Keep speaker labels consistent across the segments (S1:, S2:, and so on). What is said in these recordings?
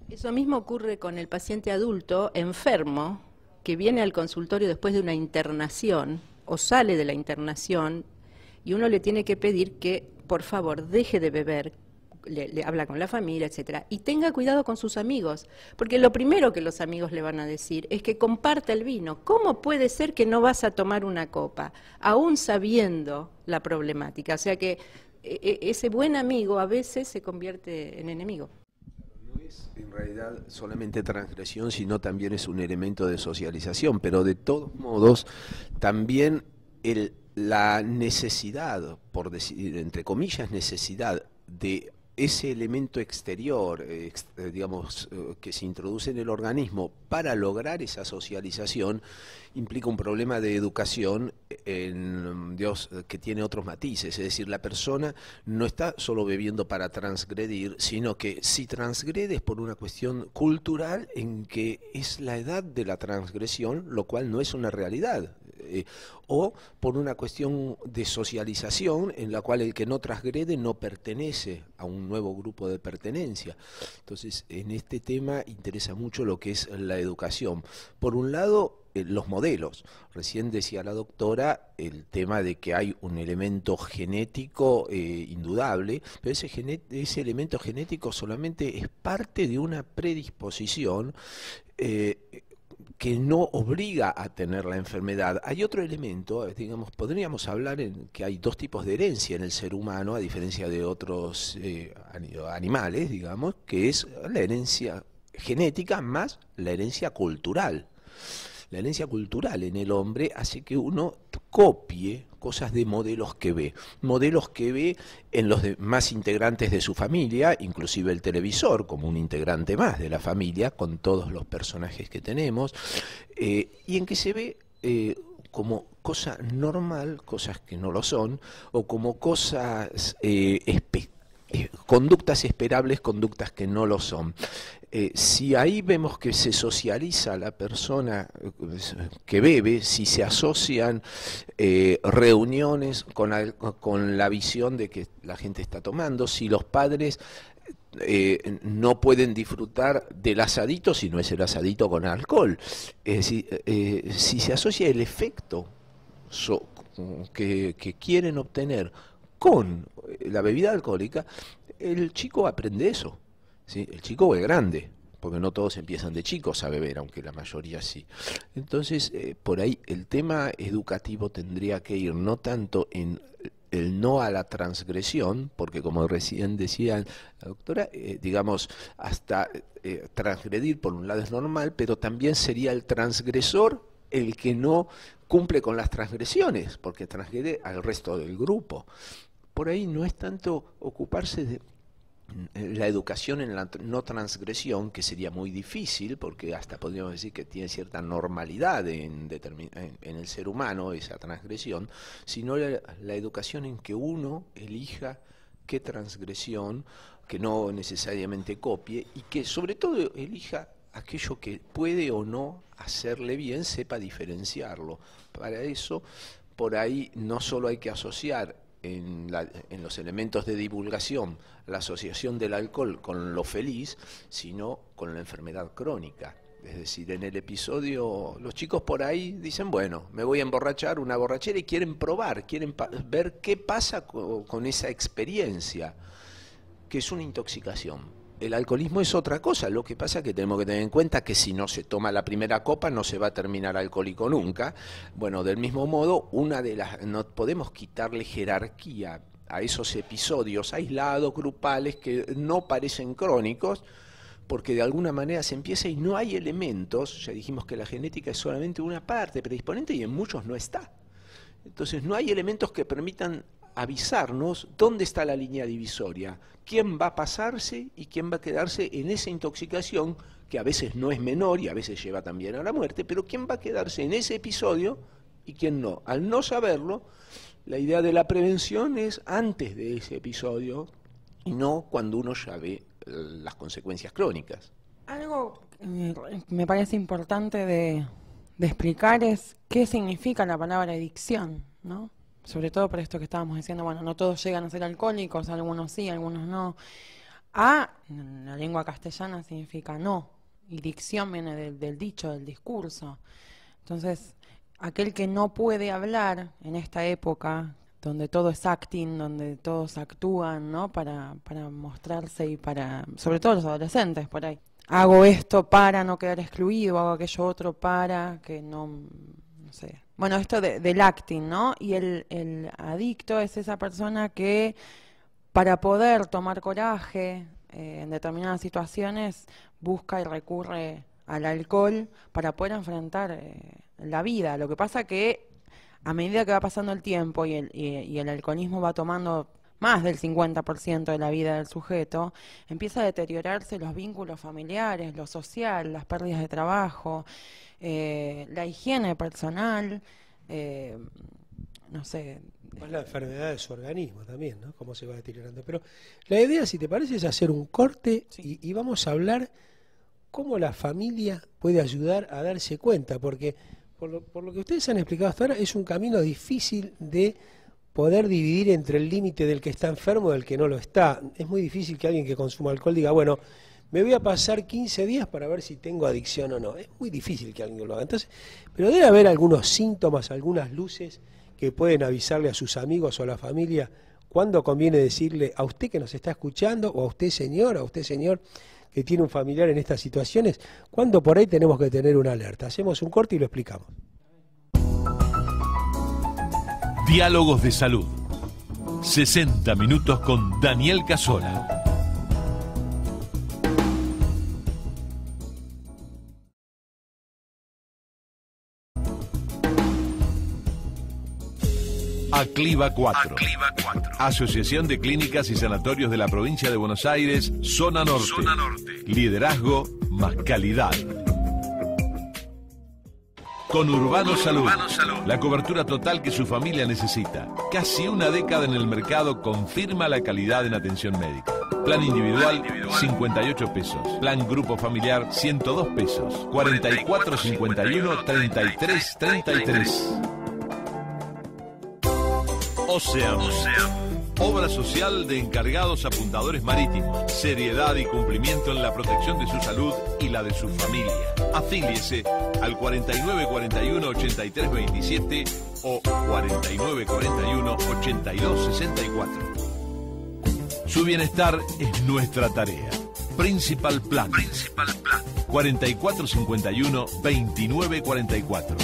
S1: Eso mismo ocurre con el paciente adulto enfermo que viene al consultorio después de una internación o sale de la internación y uno le tiene que pedir que por favor deje de beber, le habla con la familia, etcétera, y tenga cuidado con sus amigos, porque lo primero que los amigos le van a decir es que comparta el vino. ¿Cómo puede ser que no vas a tomar una copa, aún sabiendo la problemática? O sea que ese buen amigo a veces se convierte en enemigo.
S2: No es en realidad solamente transgresión, sino también es un elemento de socialización, pero de todos modos también la necesidad, por decir, entre comillas, necesidad de ese elemento exterior, digamos, que se introduce en el organismo para lograr esa socialización, implica un problema de educación Dios, que tiene otros matices. Es decir, la persona no está solo bebiendo para transgredir, sino que si transgrede es por una cuestión cultural en que es la edad de la transgresión, lo cual no es una realidad. O por una cuestión de socialización en la cual el que no transgrede no pertenece a un nuevo grupo de pertenencia. Entonces, en este tema interesa mucho lo que es la educación. Por un lado, los modelos. Recién decía la doctora el tema de que hay un elemento genético indudable, pero ese elemento genético solamente es parte de una predisposición que no obliga a tener la enfermedad. Hay otro elemento, digamos, podríamos hablar en que hay dos tipos de herencia en el ser humano, a diferencia de otros animales, digamos, que es la herencia genética más la herencia cultural. La herencia cultural en el hombre hace que uno copie cosas de modelos que ve en los demás integrantes de su familia, inclusive el televisor como un integrante más de la familia, con todos los personajes que tenemos, y en que se ve como cosa normal, cosas que no lo son, o como cosas conductas esperables, conductas que no lo son. Si ahí vemos que se socializa la persona que bebe, si se asocian reuniones con la visión de que la gente está tomando, si los padres no pueden disfrutar del asadito si no es el asadito con alcohol, si se asocia el efecto que quieren obtener con la bebida alcohólica, el chico aprende eso, ¿sí? El chico o el grande, porque no todos empiezan de chicos a beber, aunque la mayoría sí. Entonces, por ahí el tema educativo tendría que ir no tanto en el no a la transgresión, porque como recién decía la doctora, digamos, hasta transgredir por un lado es normal, pero también sería el transgresor el que no cumple con las transgresiones, porque transgrede al resto del grupo. Por ahí no es tanto ocuparse de la educación en la no transgresión, que sería muy difícil, porque hasta podríamos decir que tiene cierta normalidad en el ser humano esa transgresión, sino la educación en que uno elija qué transgresión, que no necesariamente copie, y que sobre todo elija aquello que puede o no hacerle bien, sepa diferenciarlo. Para eso, por ahí no solo hay que asociar en los elementos de divulgación la asociación del alcohol con lo feliz, sino con la enfermedad crónica. Es decir, en el episodio, los chicos por ahí dicen, bueno, me voy a emborrachar, una borrachera, y quieren probar, quieren ver qué pasa con esa experiencia, que es una intoxicación. El alcoholismo es otra cosa, lo que pasa es que tenemos que tener en cuenta que si no se toma la primera copa no se va a terminar alcohólico nunca. Bueno, del mismo modo, no podemos quitarle jerarquía a esos episodios aislados, grupales, que no parecen crónicos, porque de alguna manera se empieza y no hay elementos. Ya dijimos que la genética es solamente una parte predisponente y en muchos no está. Entonces no hay elementos que permitan avisarnos dónde está la línea divisoria, quién va a pasarse y quién va a quedarse en esa intoxicación, que a veces no es menor y a veces lleva también a la muerte, pero quién va a quedarse en ese episodio y quién no. Al no saberlo, la idea de la prevención es antes de ese episodio y no cuando uno ya ve las consecuencias crónicas.
S3: Algo que me parece importante de explicar es qué significa la palabra adicción, ¿no? Sobre todo por esto que estábamos diciendo, bueno, no todos llegan a ser alcohólicos, algunos sí, algunos no. En la lengua castellana significa no, y dicción viene del dicho, del discurso. Entonces, aquel que no puede hablar en esta época, donde todo es acting, donde todos actúan, ¿no? Para mostrarse y sobre todo los adolescentes por ahí. Hago esto para no quedar excluido, hago aquello otro para que no sé. Bueno, esto del acting, ¿no? Y el adicto es esa persona que para poder tomar coraje en determinadas situaciones busca y recurre al alcohol para poder enfrentar la vida. Lo que pasa que a medida que va pasando el tiempo y el alcoholismo va tomando más del 50% de la vida del sujeto, empieza a deteriorarse los vínculos familiares, lo social, las pérdidas de trabajo, la higiene personal, no sé.
S4: Más la enfermedad de su organismo también, ¿no? Cómo se va deteriorando. Pero la idea, si te parece, es hacer un corte y vamos a hablar cómo la familia puede ayudar a darse cuenta, porque por lo que ustedes han explicado hasta ahora, es un camino difícil de poder dividir entre el límite del que está enfermo y del que no lo está. Es muy difícil que alguien que consuma alcohol diga, bueno, me voy a pasar 15 días para ver si tengo adicción o no. Es muy difícil que alguien lo haga. Entonces, pero debe haber algunos síntomas, algunas luces que pueden avisarle a sus amigos o a la familia cuándo conviene decirle a usted que nos está escuchando, o a usted señor, que tiene un familiar en estas situaciones, cuándo por ahí tenemos que tener una alerta. Hacemos un corte y lo explicamos.
S5: Diálogos de Salud. 60 minutos con Daniel Casola. Acliva 4. Asociación de Clínicas y Sanatorios de la Provincia de Buenos Aires, Zona Norte. Liderazgo más calidad. Con Urbano Salud, la cobertura total que su familia necesita. Casi una década en el mercado confirma la calidad en atención médica. Plan individual, 58 pesos. Plan grupo familiar, 102 pesos. 4451-3333. Ocean. Obra social de encargados apuntadores marítimos. Seriedad y cumplimiento en la protección de su salud y la de su familia. Afíliese al 4941-8327 o 4941-8264. Su bienestar es nuestra tarea. Principal Plan. 4451-2944.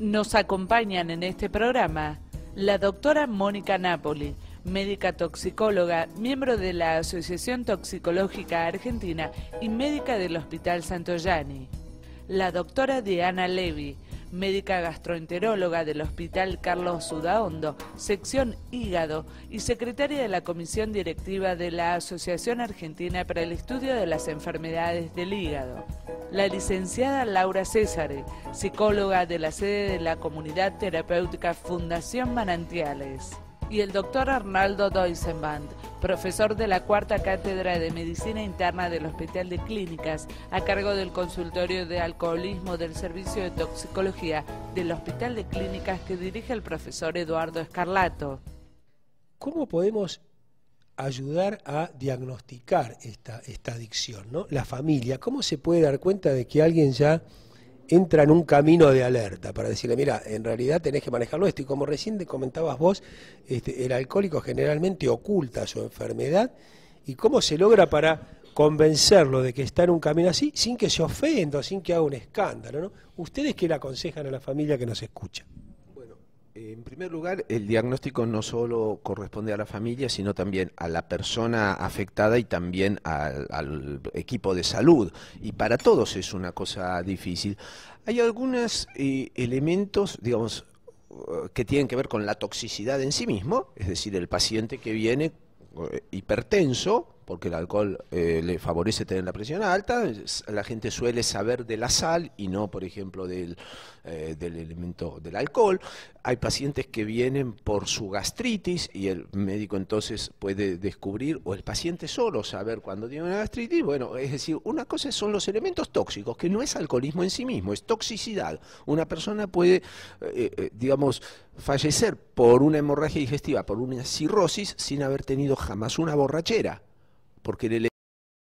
S6: Nos acompañan en este programa la doctora Mónica Napoli, médica toxicóloga, miembro de la Asociación Toxicológica Argentina y médica del Hospital Santoyani; la doctora Diana Levy, médica gastroenteróloga del Hospital Carlos Udaondo, sección hígado, y secretaria de la Comisión Directiva de la Asociación Argentina para el Estudio de las Enfermedades del Hígado; la licenciada Laura Césare, psicóloga de la sede de la Comunidad Terapéutica Fundación Manantiales; y el doctor Arnaldo Doisenband, profesor de la Cuarta Cátedra de Medicina Interna del Hospital de Clínicas, a cargo del Consultorio de Alcoholismo del Servicio de Toxicología del Hospital de Clínicas, que dirige el profesor Eduardo Escarlato.
S4: ¿Cómo podemos ayudar a diagnosticar esta adicción, ¿no? La familia, ¿cómo se puede dar cuenta de que alguien ya entra en un camino de alerta para decirle, mira, en realidad tenés que manejarlo esto? Y como recién te comentabas vos, el alcohólico generalmente oculta su enfermedad, y cómo se logra para convencerlo de que está en un camino así sin que se ofenda, sin que haga un escándalo, ¿no? ¿Ustedes qué le aconsejan a la familia que nos escucha?
S2: En primer lugar, el diagnóstico no solo corresponde a la familia, sino también a la persona afectada y también al equipo de salud. Y para todos es una cosa difícil. Hay algunos elementos, digamos, que tienen que ver con la toxicidad en sí mismo, es decir, el paciente que viene hipertenso, porque el alcohol le favorece tener la presión alta. La gente suele saber de la sal y no, por ejemplo, del elemento del alcohol. Hay pacientes que vienen por su gastritis y el médico entonces puede descubrir, o el paciente solo saber cuando tiene una gastritis. Bueno, es decir, una cosa son los elementos tóxicos, que no es alcoholismo en sí mismo, es toxicidad. Una persona puede, digamos, fallecer por una hemorragia digestiva, por una cirrosis, sin haber tenido jamás una borrachera, porque el